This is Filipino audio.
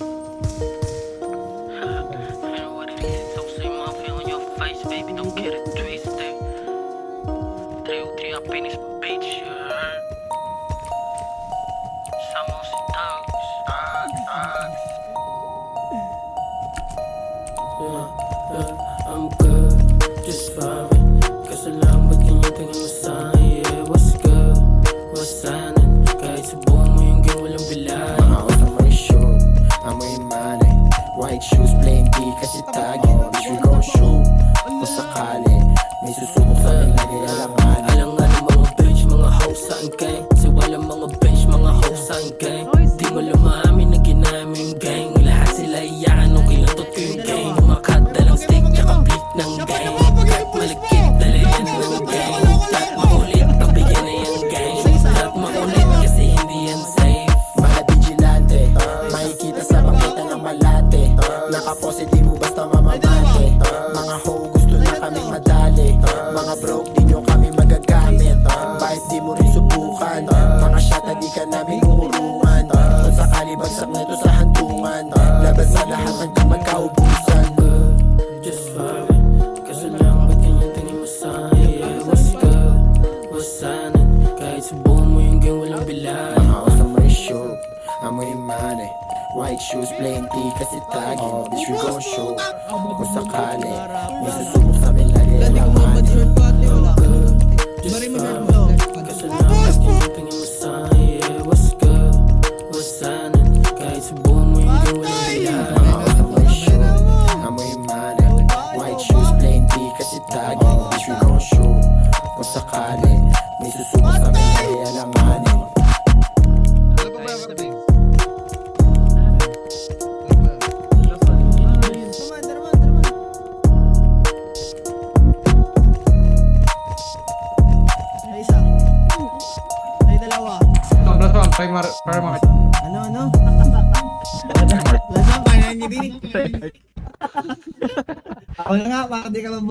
know what it is, so say mafia on your face, baby, don't get it twisted. 303 apenas bitch, you heard? Somos y thugs. I'm good, just vibing. Kaso lang ba't tingin mo sa'kin? Yeah, what's good? What's happening? Kahit subukan mo yung game, walang bilay. Mga oras na may show, amoy money. White shoes, plain D kasi tagin. Bitch, we gon' shoot. Kung sakali, may susubok sa amin lagi alangan. Alangan ng mga bitch, mga hoes sa aking gang. Kasi walang mga bitch, mga hoes sa aking gang. Di mo lumamin na ginamit yung gang. Lahat sila iyakan nung kinutot ko yung gang. Umakat dalang stick, tsaka flick ng gang. Kahit malakit, dalayan ng gang. Kahit makulit, pabigyan na yung gang. Kahit makulit, kasi hindi yan safe. Mga vigilante, makikita sa pagitan ng malate. Nakapose di mo basta mamamate. Mga ho gusto na kaming madali. Mga broke di nyo kami magagamit. Bakit di mo rin subukan? Mga shata di ka namin umurungan. Kung sakali bagsak na ito sa hantungan, laban sa lahat hanggang magkaubusan. Just vibing. Kaso lang ba't tingin mo sa'kin? Yeah, what's good? What's happening? Kahit subukan mo yung game, walang bilay. Mga oras na may show, amoy money. White shoes, plain T kasi tagin. Bitch, we gon' show. Kung sakali, may susubok sa amin lagi alangan. Just vibing. Kaso lang ba't tingin mo sa'kin? Yeah, what's good? What's happening? Kahit subukan mo yung game, walang bilay. Mga oras na may show, amoy money. White shoes, plain T kasi tagin. Bitch, we gon' show. Kung sakali, may susubok sa amin lagi alanganin. May isa. May dalawa. Plus one, primary market. Ano? Lasang kaya niyo din. Ako na nga, baka di ka mabuhay.